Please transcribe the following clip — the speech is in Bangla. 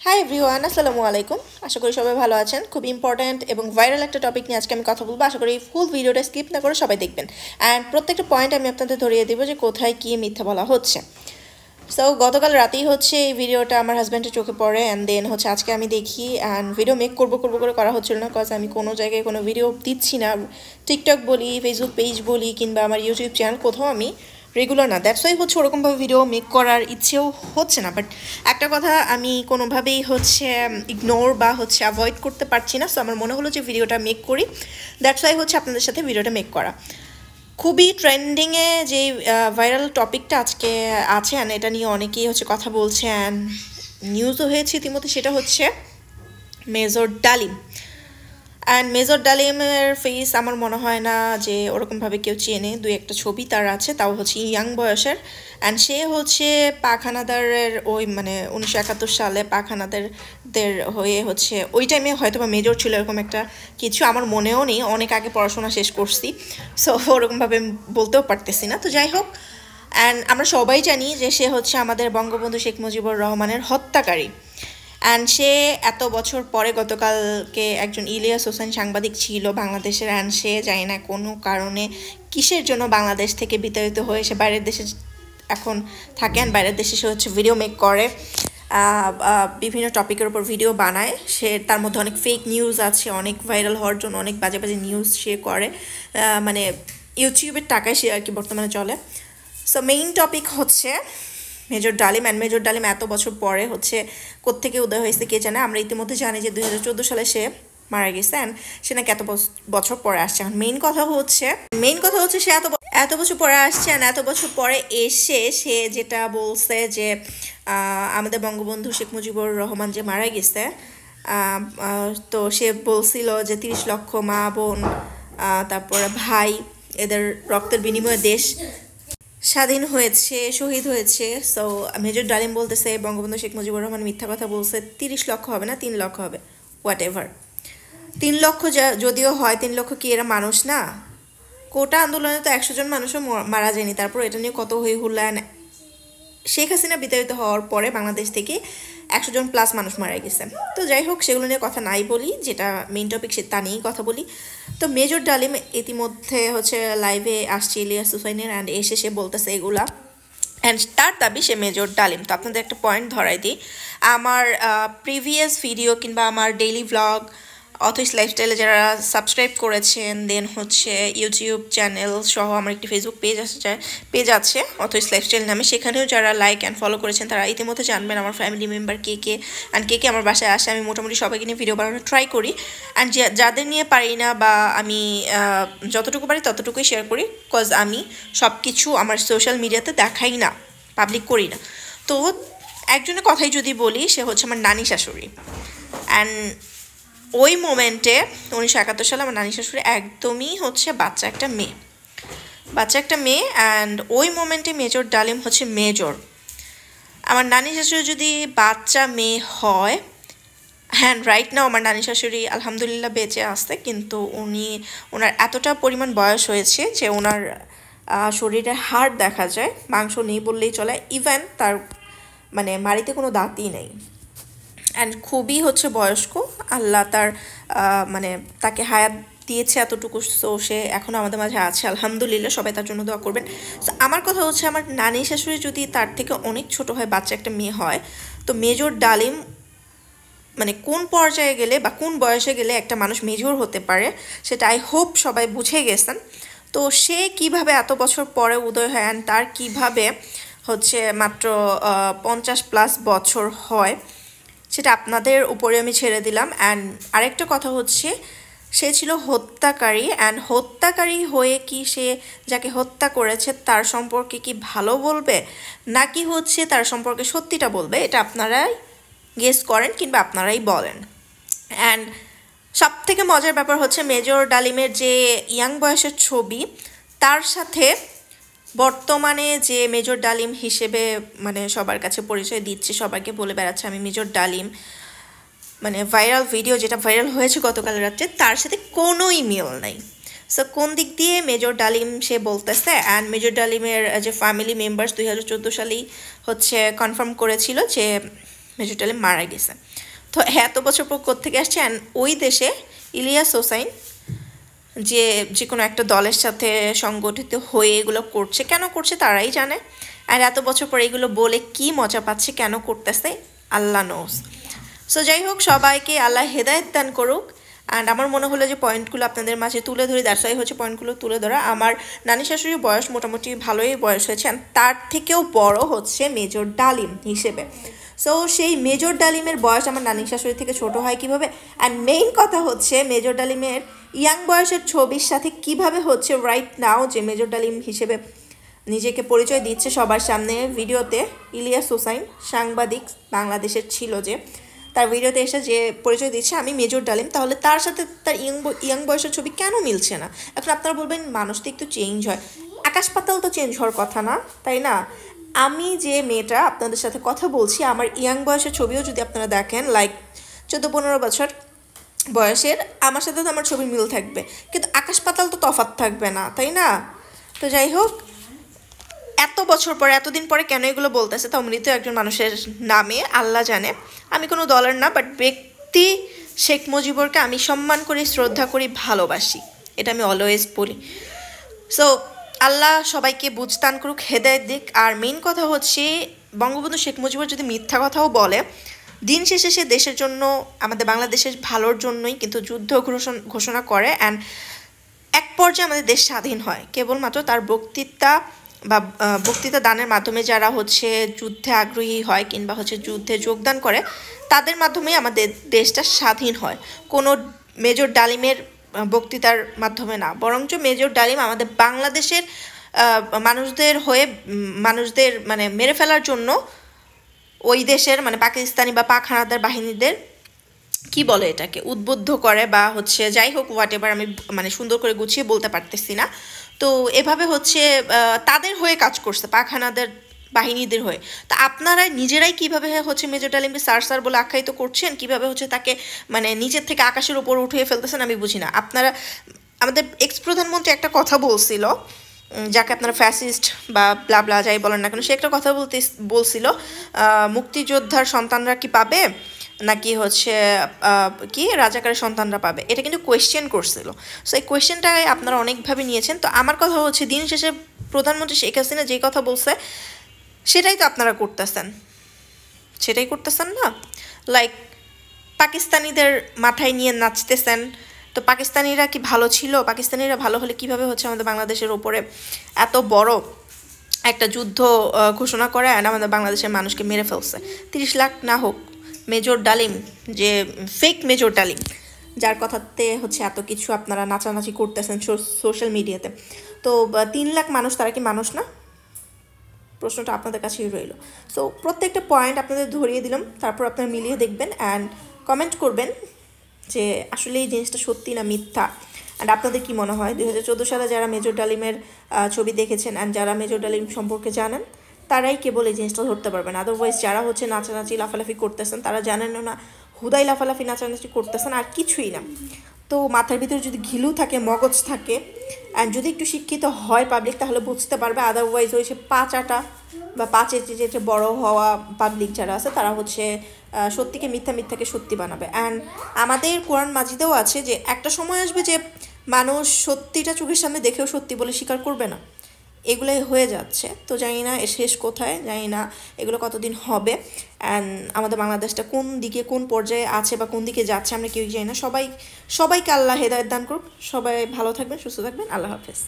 হাই এভরিওয়ান, আসসালামু আলাইকুম। আশা করি সবাই ভালো আছেন। খুব ইম্পর্ট্যান্ট এবং ভাইরাল একটা টপিক নিয়ে আজকে আমি কথা বলবো। আশা করি ফুল ভিডিওটা স্কিপ না করে সবাই দেখবেন। অ্যান্ড প্রত্যেকটা পয়েন্ট আমি আপনাদের ধরিয়ে দেবো যে কোথায় কী মিথ্যা বলা হচ্ছে। সো গতকাল রাতেই হচ্ছে এই ভিডিওটা আমার হাজব্যান্ডের চোখে পড়ে, অ্যান্ড দেন হচ্ছে আজকে আমি দেখি অ্যান্ড ভিডিও মেক করবো করে করা হচ্ছিল না, কজ আমি কোনো জায়গায় কোনো ভিডিও দিচ্ছি না। টিকটক বলি, ফেসবুক পেজ বলি, কিংবা আমার ইউটিউব চ্যানেল, কোথাও আমি রেগুলার না। দ্যাটস ওয়াই হচ্ছে ওরকমভাবে ভিডিও মেক করার ইচ্ছেও হচ্ছে না। বাট একটা কথা আমি কোনোভাবেই হচ্ছে ইগনোর বা হচ্ছে অ্যাভয়েড করতে পারছি না। সো আমার মনে হলো যে ভিডিওটা মেক করি। দ্যাটস ওয়াই হচ্ছে আপনাদের সাথে ভিডিওটা মেক করা। খুবই ট্রেন্ডিংয়ে যে ভাইরাল টপিকটা আজকে আছে, অ্যান্ড এটা নিয়ে অনেকেই হচ্ছে কথা বলছে অ্যান্ড নিউজও হয়েছে ইতিমধ্যে, সেটা হচ্ছে মেজর ডালিম। অ্যান্ড মেজর ডালিমের ফেস আমার মনে হয় না যে ওরকমভাবে কেউ চেনে। দুই একটা ছবি তার আছে, তাও হচ্ছে ইয়াং বয়সের। অ্যান্ড সে হচ্ছে পাক হানাদারের ওই 1971 সালে পাক হানাদারদের হয়ে হচ্ছে ওই টাইমে হয়তো বা মেজর ছিল, এরকম একটা কিছু আমার মনেও নেই। অনেক আগে পড়াশোনা শেষ করছি, সো ওরকমভাবে বলতেও পারতেছি না। তো যাই হোক, অ্যান্ড আমরা সবাই জানি যে সে হচ্ছে আমাদের বঙ্গবন্ধু শেখ মুজিবুর রহমানের হত্যাকারী। অ্যান্ড সে এত বছর পরে, গতকালকে একজন ইলিয়াস হোসেন সাংবাদিক ছিল বাংলাদেশের, অ্যান্ড সে জানি না কোনো কারণে কিসের জন্য বাংলাদেশ থেকে বিতাড়িত হয়ে সে বাইরের দেশে এখন থাকেন। বাইরের দেশে সে হচ্ছে ভিডিও মেক করে, বিভিন্ন টপিকের উপর ভিডিও বানায়। সে তার মধ্যে অনেক ফেক নিউজ আছে, অনেক ভাইরাল হওয়ার জন্য অনেক বাজে বাজে নিউজ সে করে, মানে ইউটিউবের টাকায় সে আর কি বর্তমানে চলে। সো মেইন টপিক হচ্ছে মেজর ডালিম। অ্যান্ড মেজর ডালিম এত বছর পরে হচ্ছে কোত্থেকে উদয় হয়েছে কে জানে। আমরা ইতিমধ্যে জানি যে 2014 সালে সে মারা গেছে, অ্যান্ড সে নাকি এত বছর পরে আসছে। এখন মেইন কথা হচ্ছে সে এত বছর পরে আসছে, অ্যান্ড এত বছর পরে এসে সে যেটা বলছে যে আমাদের বঙ্গবন্ধু শেখ মুজিবুর রহমান যে মারা গেছে, তো সে বলছিল যে 30 লক্ষ মা বোন, তারপরে ভাই, এদের রক্তের বিনিময়ে দেশ স্বাধীন হয়েছে, শহীদ হয়েছে। সো মেজর ডালিম বলতেছে বঙ্গবন্ধু শেখ মুজিবুর রহমান মিথ্যা কথা বলছে, 30 লক্ষ হবে না, 3 লক্ষ হবে, হোয়াট এভার। 3 লক্ষ যদিও হয়, 3 লক্ষ কি এরা মানুষ না? কোটা আন্দোলনে তো 100 জন মানুষও মারা যায়নি, তারপর এটা নিয়ে কত হই হুল্লা। শেখ হাসিনা বিতাড়িত হওয়ার পরে বাংলাদেশ থেকে 100 জন প্লাস মানুষ মারা গেছে। তো যাই হোক, সেগুলো নিয়ে কথা নাই বলি, যেটা মেইন টপিক সে তা নিয়েই কথা বলি। তো মেজর ডালিম ইতিমধ্যে হচ্ছে লাইভে আসছে ইলিয়াস হুসাইনের, অ্যান্ড এসে সে বলতেছে এগুলা, অ্যান্ড তার দাবি সে মেজর ডালিম। তো আপনাদের একটা পয়েন্ট ধরাই দিই, আমার প্রিভিয়াস ভিডিও কিংবা আমার ডেইলি ভ্লগ অথইস লাইফস্টাইলে যারা সাবস্ক্রাইব করেছেন, দেন হচ্ছে ইউটিউব চ্যানেল সহ আমার একটি ফেসবুক পেজ আছে অথইস লাইফস্টাইল নামে, সেখানেও যারা লাইক অ্যান্ড ফলো করেছেন তারা ইতিমধ্যে জানবেন আমার ফ্যামিলি মেম্বার কে অ্যান্ড কে আমার বাসায় আসে। আমি মোটামুটি সবাইকে নিয়ে ভিডিও বানানোর ট্রাই করি, অ্যান্ড যাদের নিয়ে পারি না বা আমি যতটুকু পারি ততটুকুই শেয়ার করি, কজ আমি সব কিছু আমার সোশ্যাল মিডিয়াতে দেখাই না, পাবলিক করি না। তো একজনের কথাই যদি বলি, সে হচ্ছে আমার নানি শাশুড়ি। অ্যান্ড ওই মোমেন্টে 1971 সালে আমার নানি শাশুড়ি একদমই হচ্ছে বাচ্চা একটা মেয়ে, অ্যান্ড ওই মোমেন্টে মেজর ডালিম হচ্ছে মেজর। আমার নানি শাশুড়ি যদি বাচ্চা মেয়ে হয়, হ্যাঁ রাইট নাও আমার নানি শাশুড়ি আলহামদুলিল্লাহ বেঁচে আসতে, কিন্তু ওনার এতটা পরিমাণ বয়স হয়েছে যে ওনার শরীরে হাড় দেখা যায়, মাংস নেই বললেই চলে। ইভেন তার মাড়িতে কোনো দাঁতই নেই, অ্যান্ড খুবই হচ্ছে বয়স্ক। আল্লাহ তার তাকে হায়াত দিয়েছে এতটুকু, সো সে এখনও আমাদের মাঝে আছে আলহামদুলিল্লাহ, সবাই তার জন্য দোয়া করবেন। সো আমার কথা হচ্ছে, আমার নানি শাশুড়ি যদি তার থেকে অনেক ছোট হয়, বাচ্চা একটা মেয়ে হয়, তো মেজর ডালিম কোন পর্যায়ে গেলে বা কোন বয়সে গেলে একটা মানুষ মেজর হতে পারে, সেটা আই হোপ সবাই বুঝে গেছেন। তো সে কিভাবে এত বছর পরে উদয় হয়, অ্যান্ড তার কিভাবে হচ্ছে মাত্র 50+ বছর হয়, সেটা আপনাদের উপরে আমি ছেড়ে দিলাম। অ্যান্ড আরেকটা কথা হচ্ছে, সে ছিল হত্যাকারী, অ্যান্ড হত্যাকারী হয়ে কি সে যাকে হত্যা করেছে তার সম্পর্কে কি ভালো বলবে, নাকি হচ্ছে তার সম্পর্কে সত্যিটা বলবে, এটা আপনারাই গেস করেন কিংবা আপনারাই বলেন। অ্যান্ড সব থেকে মজার ব্যাপার হচ্ছে, মেজর ডালিমের যে ইয়াং বয়সের ছবি, তার সাথে বর্তমানে যে মেজর ডালিম হিসেবে সবার কাছে পরিচয় দিচ্ছে, সবাইকে বলে বেড়াচ্ছে আমি মেজর ডালিম, ভাইরাল ভিডিও যেটা ভাইরাল হয়েছে গতকাল রাত্রে, তার সাথে কোনোই মিল নাই। সো কোন দিক দিয়ে মেজর ডালিম সে বলতেছে। অ্যান্ড মেজর ডালিমের যে ফ্যামিলি মেম্বার্স 2014 সালেই হচ্ছে কনফার্ম করেছিল যে মেজর ডালিম মারা গেছে। তো এত বছর পর কোত্থেকে আসছে, অ্যান্ড ওই দেশে ইলিয়াস হোসাইন যে যে কোনো একটা দলের সাথে সংগঠিত হয়ে এগুলো করছে, কেন করছে তারাই জানে। আর এত বছর পর এগুলো বলে কি মজা পাচ্ছে, কেন করতেছে, আল্লাহ নোস। সো যাই হোক, সবাইকে আল্লাহ হেদায়েত দান করুক। অ্যান্ড আমার মনে হলো যে পয়েন্টগুলো আপনাদের মাঝে তুলে ধরি, দ্যাটস ওয়াই হচ্ছে পয়েন্টগুলো তুলে ধরা। আমার নানি শাশুড়ির বয়স মোটামুটি ভালোই বয়স হয়েছে, অ্যান্ড তার থেকেও বড় হচ্ছে মেজর ডালিম হিসেবে। সো সেই মেজর ডালিমের বয়স আমার নানি শাশুড়ি থেকে ছোট হয় কীভাবে, অ্যান্ড মেইন কথা হচ্ছে মেজর ডালিমের ইয়াং বয়সের ছবির সাথে কিভাবে হচ্ছে রাইট নাও যে মেজর ডালিম হিসেবে নিজেকে পরিচয় দিচ্ছে সবার সামনে ভিডিওতে। ইলিয়াস হোসাইন সাংবাদিক বাংলাদেশের ছিল, যে তার ভিডিওতে এসে যে পরিচয় দিচ্ছে আমি মেজর ডালিম, তাহলে তার সাথে তার ইয়াং বয়সের ছবি কেন মিলছে না? এখন আপনারা বলবেন মানুষ তো একটু চেঞ্জ হয়, আকাশ পাতাল তো চেঞ্জ হওয়ার কথা না, তাই না? আমি যে মেয়েটা আপনাদের সাথে কথা বলছি, আমার ইয়াং বয়সের ছবিও যদি আপনারা দেখেন, লাইক 14-15 বছর বয়সের, আমার সাথে তো আমার ছবি মিল থাকবে, কিন্তু আকাশ পাতাল তো তফাৎ থাকবে না, তাই না? তো যাই হোক, এত বছর পরে এতদিন পরে কেন এগুলো বলতেছে, তাও মৃত একজন মানুষের নামে আল্লাহ জানে। আমি কোনো দলের না, বাট ব্যক্তি শেখ মুজিবুরকে আমি সম্মান করি, শ্রদ্ধা করি, ভালোবাসি, এটা আমি অলওয়েজ বলি। সো আল্লাহ সবাইকে বুঝদান করুক, হেদায়েত দিক। আর মেইন কথা হচ্ছে বঙ্গবন্ধু শেখ মুজিবুর যদি মিথ্যা কথাও বলে, দিন শেষে সে দেশের জন্য, আমাদের বাংলাদেশের ভালোর জন্যই কিন্তু যুদ্ধ ঘোষণা করে, অ্যান্ড এক পর্যায়ে আমাদের দেশ স্বাধীন হয় কেবলমাত্র তার বক্তৃতা দানের মাধ্যমে। যারা হচ্ছে যুদ্ধে আগ্রহী হয় কিংবা হচ্ছে যুদ্ধে যোগদান করে, তাদের মাধ্যমেই আমাদের দেশটা স্বাধীন হয়, কোনো মেজর ডালিমের বক্তৃতার মাধ্যমে না। বরঞ্চ মেজর ডালিম আমাদের বাংলাদেশের মানুষদের হয়ে, মানুষদের মানে মেরে ফেলার জন্য ওই দেশের মানে পাকিস্তানি বা পাক হানাদার বাহিনীদের কি বলে এটাকে উদ্বুদ্ধ করে, বা হচ্ছে যাই হোক হোয়াট এভার, আমি মানে সুন্দর করে গুছিয়ে বলতে পারতেছি না। তো এভাবে হচ্ছে তাদের হয়ে কাজ করছে, পাক হানাদার বাহিনীদের হয়ে। তা আপনারা নিজেরাই কিভাবে হচ্ছে মেজর ডালিমকে স্যার বলে আখ্যায়িত করছেন, কিভাবে হচ্ছে তাকে মানে নিচের থেকে আকাশের উপর উঠিয়ে ফেলতেছেন, আমি বুঝি না। আপনারা, আমাদের এক্স প্রধানমন্ত্রী একটা কথা বলছিল, যাকে আপনারা ফ্যাসিস্ট বা ব্লা যাই বলেন না কেন, সে একটা কথা বলছিল, মুক্তিযোদ্ধার সন্তানরা কি পাবে নাকি হচ্ছে কি রাজাকারের সন্তানরা পাবে, এটা কিন্তু কোয়েশ্চেন করছিল। সো এই কোয়েশ্চেনটাই আপনারা অনেকভাবে নিয়েছেন। তো আমার কথা হচ্ছে দিন শেষে প্রধানমন্ত্রী শেখ হাসিনা যেই কথা বলছে সেটাই তো আপনারা করতেছেন না। লাইক পাকিস্তানিদের মাথায় নিয়ে নাচতেছেন। তো পাকিস্তানিরা কি ভালো ছিল? পাকিস্তানিরা ভালো হলে কিভাবে হচ্ছে আমাদের বাংলাদেশের ওপরে এত বড় একটা যুদ্ধ ঘোষণা করে আর আমাদের বাংলাদেশের মানুষকে মেরে ফেলছে? 30 লাখ না হোক, মেজর ডালিম যে ফেক মেজর ডালিম, যার কথাতে হচ্ছে এত কিছু আপনারা নাচানাচি করতেছেন সোশ্যাল মিডিয়াতে, তো 3 লাখ মানুষ, তারা কি মানুষ না? প্রশ্নটা আপনাদের কাছেই রইল। সো প্রত্যেকটা পয়েন্ট আপনাদের ধরিয়ে দিলাম, তারপর আপনারা মিলিয়ে দেখবেন অ্যান্ড কমেন্ট করবেন যে আসলে এই জিনিসটা সত্যি না মিথ্যা। অ্যান্ড আপনাদের কি মনে হয় 2014 সালে যারা মেজর ডালিমের ছবি দেখেছেন অ্যান্ড যারা মেজর ডালিম সম্পর্কে জানেন, তারাই কেবল এই জিনিসটা ধরতে পারবেন। আদারওয়াইজ যারা হচ্ছে নাচানাচি লাফালাফি করতেছেন, তারা জানেনও না, হুদাই লাফালাফি নাচানাচি করতেছেন আর কিছুই না। তো মাথার ভিতরে যদি ঘিলু থাকে, মগজ থাকে, অ্যান্ড যদি একটু শিক্ষিত হয় পাবলিক, তাহলে বুঝতে পারবে। আদারওয়াইজ হচ্ছে পাঁচাটা বা পাঁচের যে বড় হওয়া পাবলিক যারা আছে, তারা হচ্ছে সত্যিকে মিথ্যাকে সত্যি বানাবে। অ্যান্ড আমাদের কোরআন মাজিদেও আছে যে একটা সময় আসবে যে মানুষ সত্যিটা চোখের সামনে দেখেও সত্যি বলে স্বীকার করবে না। এগুলোই হয়ে যাচ্ছে। তো জানি না এর শেষ কোথায়, জানি না এগুলো কতদিন হবে, অ্যান্ড আমাদের বাংলাদেশটা কোন দিকে কোন পর্যায়ে আছে বা কোন দিকে যাচ্ছে আমরা কেউই জানি না। সবাইকে আল্লাহ হেদায়েত দান করুক। সবাই ভালো থাকবেন, সুস্থ থাকবেন। আল্লাহ হাফেজ।